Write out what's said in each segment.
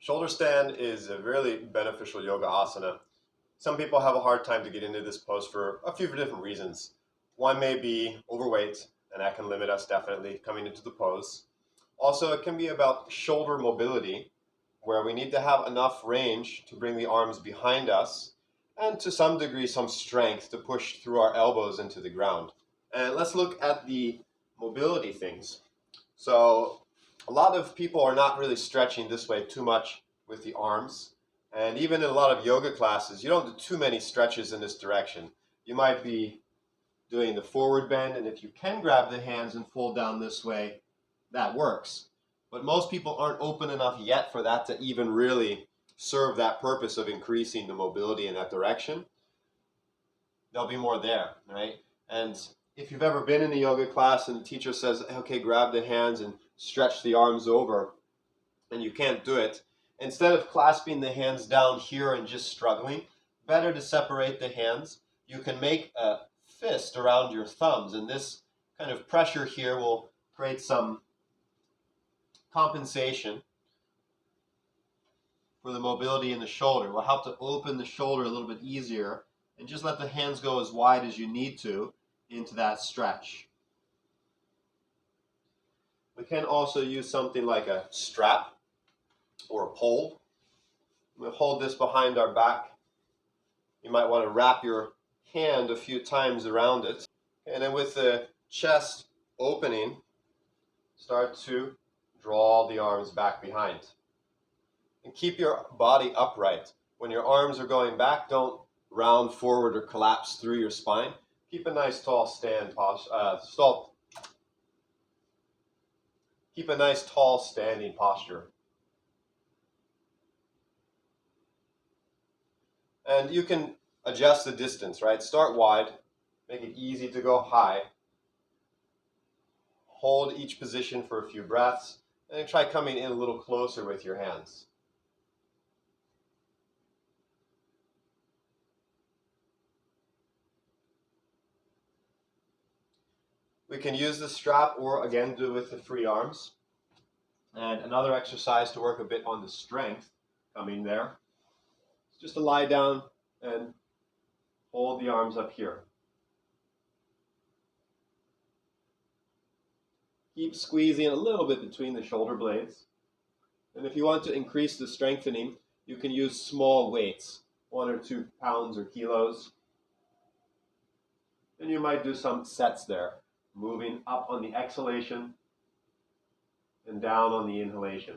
Shoulder stand is a really beneficial yoga asana. Some people have a hard time to get into this pose for a few different reasons. One may be overweight, and that can limit us definitely coming into the pose. Also, it can be about shoulder mobility, where we need to have enough range to bring the arms behind us, and to some degree some strength to push through our elbows into the ground. And let's look at the mobility things. So a lot of people are not really stretching this way too much with the arms. And even in a lot of yoga classes, you don't do too many stretches in this direction. You might be doing the forward bend, and if you can grab the hands and fold down this way, that works. But most people aren't open enough yet for that to even really serve that purpose of increasing the mobility in that direction. There'll be more there, right? And if you've ever been in a yoga class and the teacher says, okay, grab the hands and stretch the arms over, and you can't do it, instead of clasping the hands down here and just struggling, better to separate the hands. You can make a fist around your thumbs, and this kind of pressure here will create some compensation for the mobility in the shoulder. Will help to open the shoulder a little bit easier, and just let the hands go as wide as you need to into that stretch. We can also use something like a strap or a pole. We'll hold this behind our back. You might want to wrap your hand a few times around it. And then with the chest opening, start to draw the arms back behind. And keep your body upright. When your arms are going back, don't round forward or collapse through your spine. Keep a nice tall keep a nice tall standing posture. And you can adjust the distance, right? Start wide, make it easy to go high. Hold each position for a few breaths, and then try coming in a little closer with your hands. We can use the strap or again do it with the free arms. And another exercise to work a bit on the strength coming there, just to lie down and hold the arms up here. Keep squeezing a little bit between the shoulder blades. And if you want to increase the strengthening, you can use small weights, 1 or 2 pounds or kilos. And you might do some sets there, moving up on the exhalation and down on the inhalation.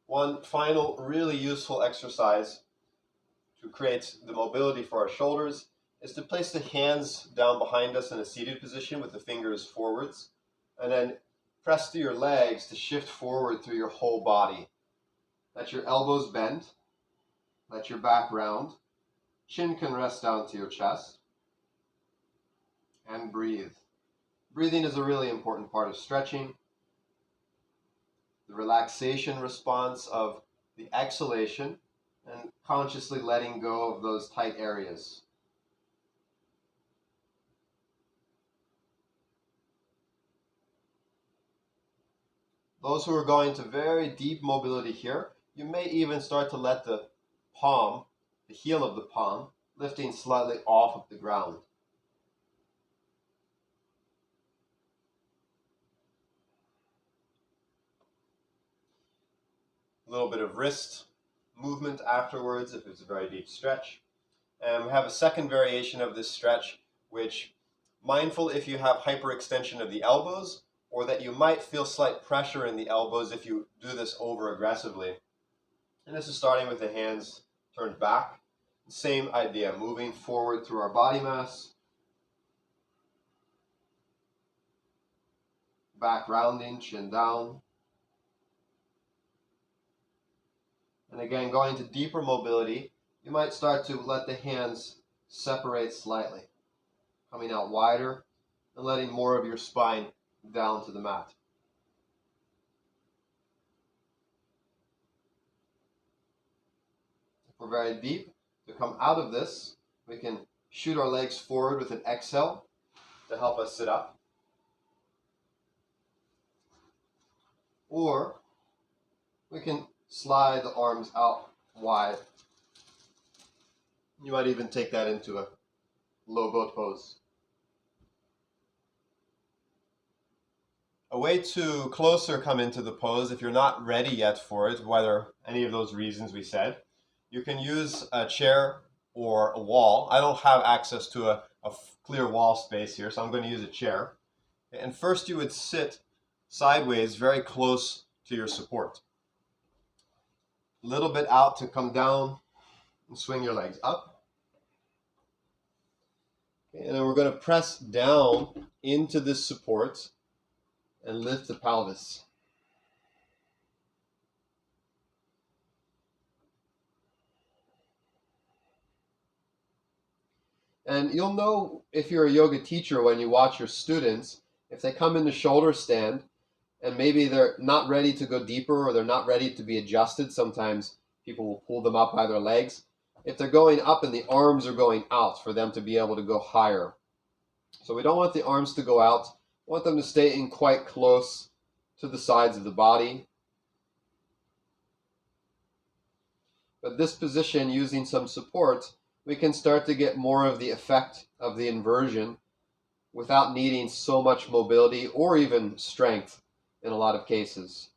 One final really useful exercise to create the mobility for our shoulders is to place the hands down behind us in a seated position with the fingers forwards, and then press through your legs to shift forward through your whole body. Let your elbows bend, let your back round, chin can rest down to your chest, and breathe. Breathing is a really important part of stretching. The relaxation response of the exhalation and consciously letting go of those tight areas. Those who are going to very deep mobility here, you may even start to let the palm, the heel of the palm, lifting slightly off of the ground. A little bit of wrist movement afterwards if it's a very deep stretch. And we have a second variation of this stretch, which, mindful if you have hyperextension of the elbows, or that you might feel slight pressure in the elbows if you do this over aggressively. And this is starting with the hands turned back. Same idea, moving forward through our body mass, back rounding, chin down. And again, going to deeper mobility, you might start to let the hands separate slightly, coming out wider and letting more of your spine down to the mat. we're very deep. To come out of this, we can shoot our legs forward with an exhale to help us sit up. Or we can slide the arms out wide. You might even take that into a low boat pose. A way to closer come into the pose, if you're not ready yet for it, whether any of those reasons we said, you can use a chair or a wall. I don't have access to a clear wall space here, so I'm going to use a chair. And first you would sit sideways very close to your support. A little bit out to come down and swing your legs up. Okay, and then we're going to press down into this support and lift the pelvis. And you'll know if you're a yoga teacher when you watch your students, if they come into shoulder stand and maybe they're not ready to go deeper or they're not ready to be adjusted. Sometimes people will pull them up by their legs. If they're going up and the arms are going out for them to be able to go higher. So we don't want the arms to go out. We want them to stay in quite close to the sides of the body. But this position, using some support, we can start to get more of the effect of the inversion without needing so much mobility or even strength in a lot of cases.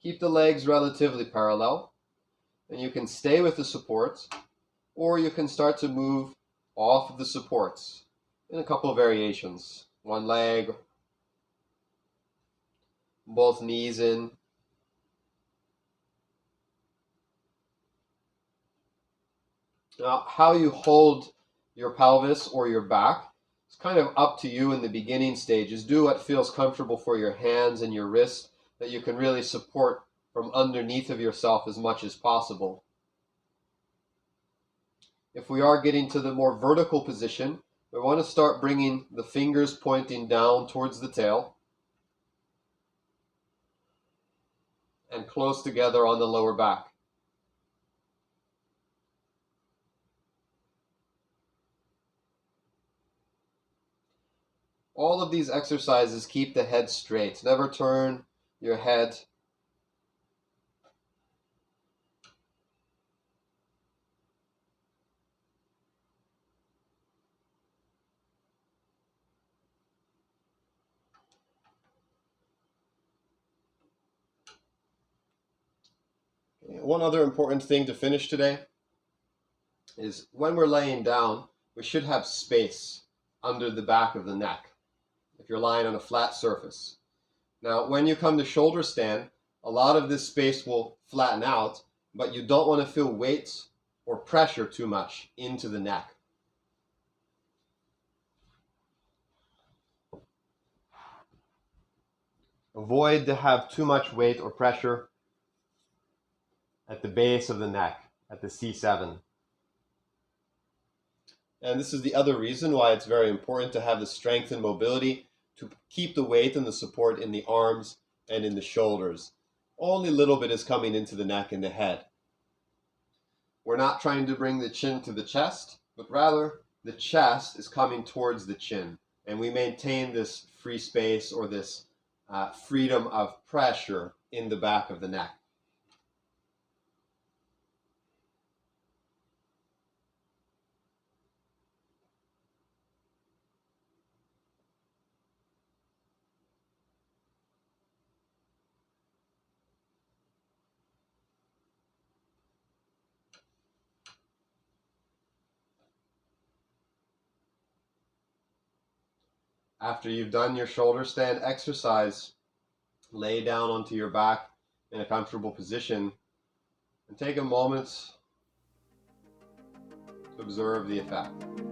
Keep the legs relatively parallel, and you can stay with the supports, or you can start to move off of the supports in a couple of variations. One leg, both knees in. Now, how you hold your pelvis or your back is kind of up to you in the beginning stages. Do what feels comfortable for your hands and your wrists, that you can really support from underneath of yourself as much as possible. If we are getting to the more vertical position, we want to start bringing the fingers pointing down towards the tail and close together on the lower back. All of these exercises keep the head straight. Never turn your head. One other important thing to finish today is when we're laying down, we should have space under the back of the neck if you're lying on a flat surface. Now, when you come to shoulder stand, a lot of this space will flatten out, but you don't want to feel weight or pressure too much into the neck. Avoid to have too much weight or pressure at the base of the neck, at the C7. And this is the other reason why it's very important to have the strength and mobility to keep the weight and the support in the arms and in the shoulders. Only a little bit is coming into the neck and the head. We're not trying to bring the chin to the chest, but rather the chest is coming towards the chin. And we maintain this free space or this freedom of pressure in the back of the neck. After you've done your shoulder stand exercise, lay down onto your back in a comfortable position and take a moment to observe the effect.